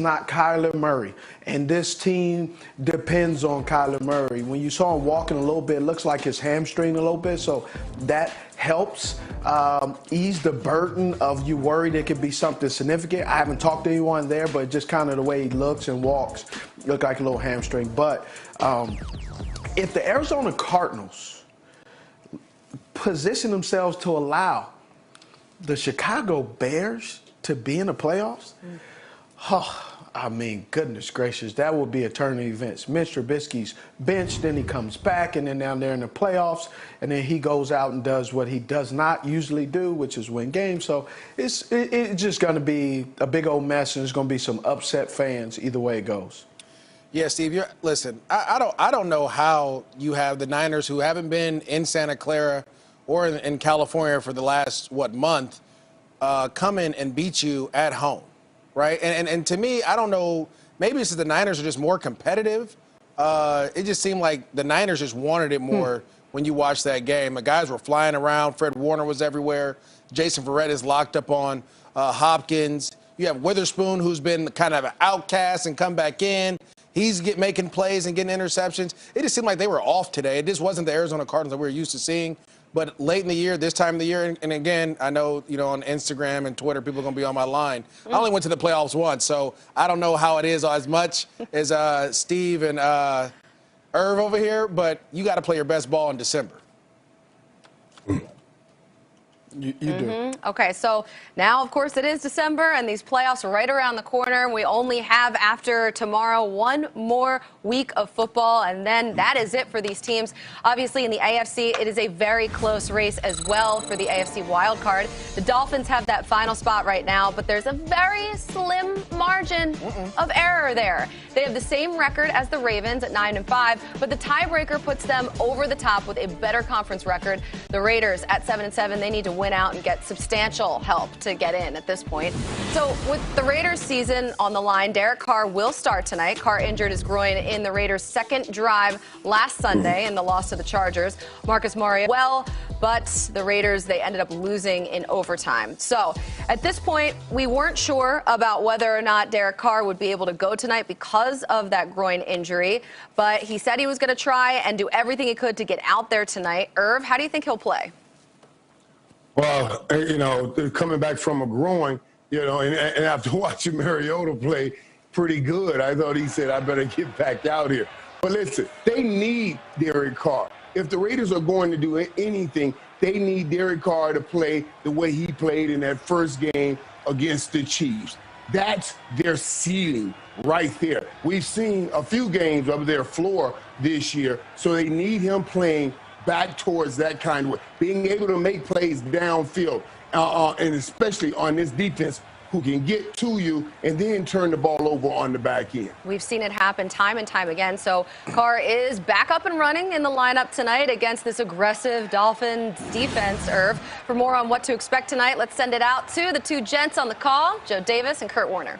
not Kyler Murray, and this team depends on Kyler Murray. When you saw him walking a little bit, it looks like his hamstring a little bit, so that helps ease the burden of you worried it could be something significant. I haven't talked to anyone there, but just kind of the way he looks and walks, look like a little hamstring. But if the Arizona Cardinals position themselves to allow the Chicago Bears to be in the playoffs, I mean, goodness gracious, that would be a turn of events. Mitch Trubisky's benched, then he comes back, and then down there in the playoffs, and then he goes out and does what he does not usually do, which is win games. So it's just going to be a big old mess, and there's going to be some upset fans either way it goes. Yeah, Steve, listen, I don't know how you have the Niners, who haven't been in Santa Clara or in California for the last, month, come in and beat you at home. Right. And to me, I don't know, maybe it's the Niners are just more competitive. It just seemed like the Niners just wanted it more when you watched that game. The guys were flying around. Fred Warner was everywhere. Jason Verrett is locked up on Hopkins. You have Witherspoon, who's been kind of an outcast and come back in. He's making plays and getting interceptions. It just seemed like they were off today. It just wasn't the Arizona Cardinals that we were used to seeing. But late in the year, this time of the year, and again, I know, on Instagram and Twitter, people are going to be on my line. I only went to the playoffs once, so I don't know how it is as much as Steve and Irv over here, but you got to play your best ball in December. You do. Okay, so now, of course, it is December, and these playoffs are right around the corner. We only have, after tomorrow, one more week of football, and then that is it for these teams. Obviously, in the AFC, it is a very close race as well for the AFC wildcard. The Dolphins have that final spot right now, but there's a very slim margin of error there. They have the same record as the Ravens at 9-5, but the tiebreaker puts them over the top with a better conference record. The Raiders at 7-7, they need to win out and get substantial help to get in at this point. So with the Raiders season on the line, Derek Carr will start tonight. Carr injured his groin in the Raiders' second drive last Sunday in the loss to the Chargers. Marcus Mariota, but the Raiders, they ended up losing in overtime. So at this point, we weren't sure about whether or not Derek Carr would be able to go tonight because of that groin injury, but he said he was going to try and do everything he could to get out there tonight. Irv, how do you think he'll play? Well, coming back from a groin, and after watching Mariota play pretty good, I thought he said, I better get back out here. But listen, they need Derek Carr. If the Raiders are going to do anything, they need Derek Carr to play the way he played in that first game against the Chiefs. That's their ceiling right there. We've seen a few games of their floor this year, so they need him playing back towards that kind of way, being able to make plays downfield, and especially on this defense who can get to you and then turn the ball over on the back end. We've seen it happen time and time again. So Carr is back up and running in the lineup tonight against this aggressive Dolphins defense, Irv. For more on what to expect tonight, let's send it out to the two gents on the call, Joe Davis and Kurt Warner.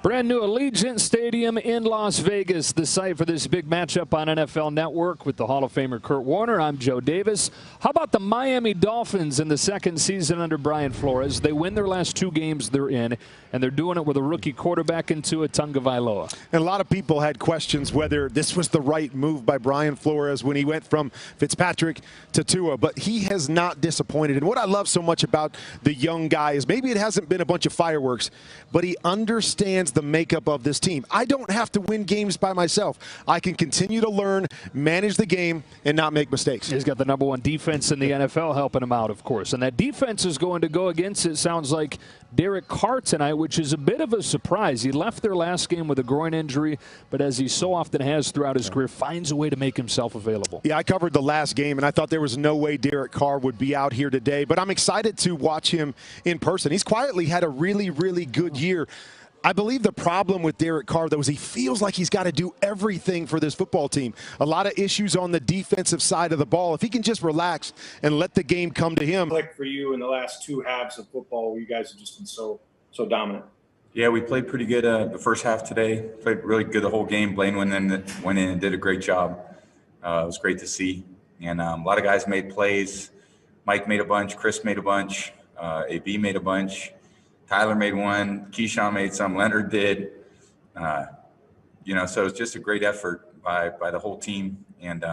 Brand new Allegiant Stadium in Las Vegas, the site for this big matchup on NFL Network with the Hall of Famer Kurt Warner. I'm Joe Davis. How about the Miami Dolphins in the second season under Brian Flores? They win their last two games they're in, and they're doing it with a rookie quarterback in Tua Tagovailoa. And a lot of people had questions whether this was the right move by Brian Flores when he went from Fitzpatrick to Tua, but he has not disappointed. And what I love so much about the young guy is maybe it hasn't been a bunch of fireworks, but he understands the makeup of this team. I don't have to win games by myself. I can continue to learn, manage the game, and not make mistakes. He's got the #1 defense in the NFL helping him out, of course. And that defense is going to go against, it sounds like, Derek Carr tonight, which is a bit of a surprise. He left their last game with a groin injury, but as he so often has throughout his career, finds a way to make himself available. Yeah, I covered the last game, and I thought there was no way Derek Carr would be out here today, but I'm excited to watch him in person. He's quietly had a really, really good year. I believe the problem with Derek Carr, though, is he feels like he's got to do everything for this football team. A lot of issues on the defensive side of the ball. If he can just relax and let the game come to him. Like for you in the last two halves of football, where you guys have just been so dominant. Yeah, we played pretty good the first half today. Played really good the whole game. Blaine went in and did a great job. It was great to see. And a lot of guys made plays. Mike made a bunch. Chris made a bunch. AB made a bunch. Tyler made one, Keyshawn made some, Leonard did. So it's just a great effort by the whole team, and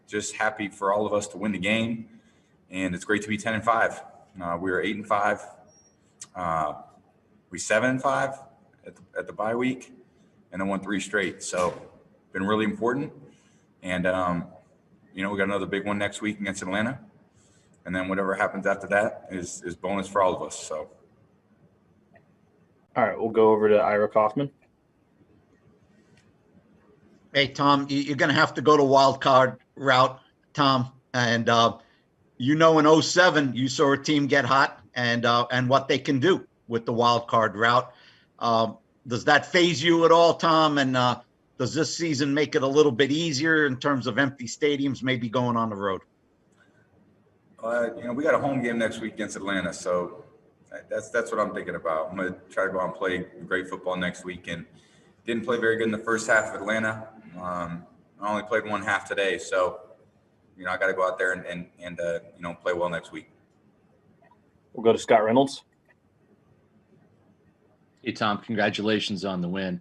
just happy for all of us to win the game. And it's great to be 10-5. We were 8-5. We 7-5 at the bye week, and then won 3 straight. So been really important. And we got another big one next week against Atlanta, and then whatever happens after that is bonus for all of us. So. All right, we'll go over to Ira Kaufman. Hey, Tom, you're going to have to go to wild card route, Tom. And, in 07, you saw a team get hot and what they can do with the wild card route. Does that faze you at all, Tom? And does this season make it a little bit easier in terms of empty stadiums, maybe going on the road? We got a home game next week against Atlanta, so that's what I'm thinking about. I'm going to try to go out and play great football next week, and didn't play very good in the first half of Atlanta. I only played one half today, so I got to go out there and play well next week. We'll go to Scott Reynolds. Hey, Tom, congratulations on the win.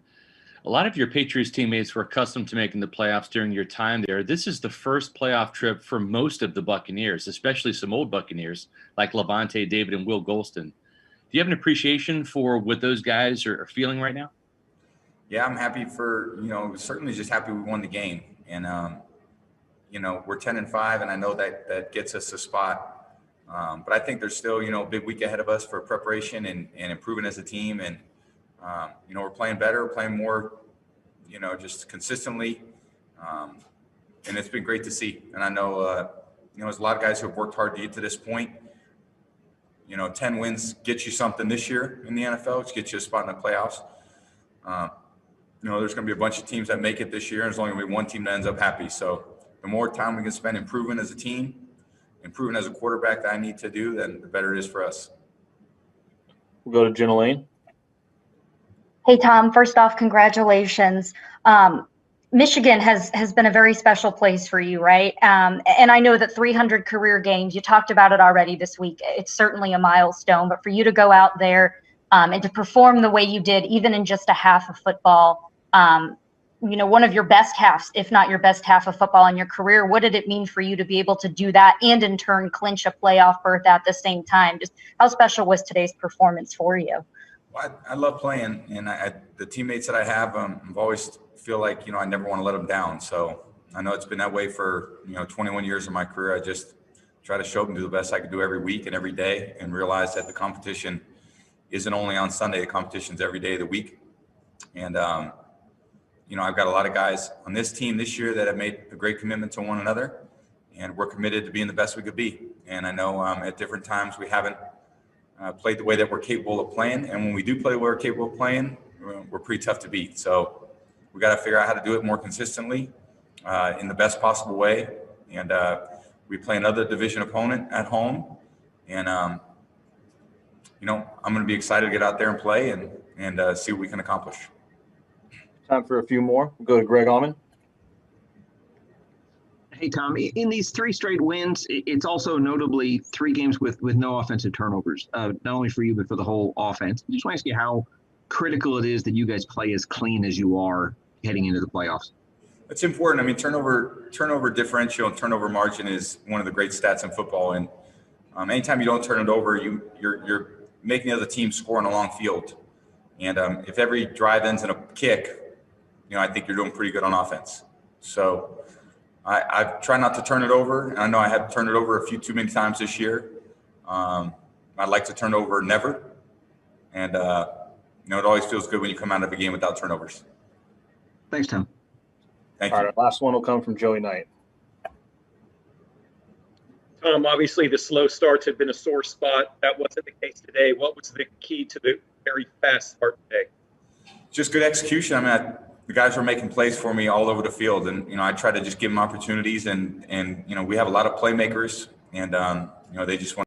A lot of your Patriots teammates were accustomed to making the playoffs during your time there. This is the first playoff trip for most of the Buccaneers, especially some old Buccaneers like Levante David and Will Golston. Do you have an appreciation for what those guys are feeling right now? Yeah, I'm happy for, certainly just happy we won the game. And, we're 10-5, and I know that gets us a spot. But I think there's still, a big week ahead of us for preparation and improving as a team. And, we're playing better, playing more, just consistently. And it's been great to see. And I know, there's a lot of guys who have worked hard to get to this point. 10 wins gets you something this year in the NFL. It gets you a spot in the playoffs. There's going to be a bunch of teams that make it this year, and there's only going to be one team that ends up happy. So the more time we can spend improving as a team, improving as a quarterback that I need to do, then the better it is for us. We'll go to Jenna Lane. Hey, Tom, first off, congratulations. Michigan has been a very special place for you, right? And I know that 300 career games, you talked about it already this week. It's certainly a milestone, but for you to go out there and to perform the way you did, even in just a half of football, one of your best halves, if not your best half of football in your career, what did it mean for you to be able to do that and in turn clinch a playoff berth at the same time? Just how special was today's performance for you? Well, I love playing, and the teammates that I have, I've always feel like, I never want to let them down. So I know it's been that way for, 21 years of my career. I just try to show up and do the best I can do every week and every day, and realize that the competition isn't only on Sunday, the competition's every day of the week. And, I've got a lot of guys on this team this year that have made a great commitment to one another, and we're committed to being the best we could be. And I know at different times we haven't played the way that we're capable of playing. And when we do play the way we're capable of playing, we're pretty tough to beat. So we got to figure out how to do it more consistently in the best possible way. And we play another division opponent at home. And, I'm going to be excited to get out there and play and see what we can accomplish. Time for a few more. We'll go to Greg Allman. Hey, Tom, in these 3 straight wins, it's also notably 3 games with no offensive turnovers, not only for you, but for the whole offense. I just want to ask you how critical it is that you guys play as clean as you are heading into the playoffs. It's important. I mean, turnover differential and turnover margin is one of the great stats in football. And anytime you don't turn it over, you're making the other team score on a long field. And if every drive ends in a kick, I think you're doing pretty good on offense. So I try not to turn it over. And I know I have turned it over a few too many times this year. I'd like to turn over never. And, it always feels good when you come out of a game without turnovers. Thanks, Tom. Thank you. All right, last one will come from Joey Knight. Obviously, the slow starts have been a sore spot. That wasn't the case today. What was the key to the very fast start today? Just good execution. I mean, the guys were making plays for me all over the field, and I try to just give them opportunities. And we have a lot of playmakers, and they just want.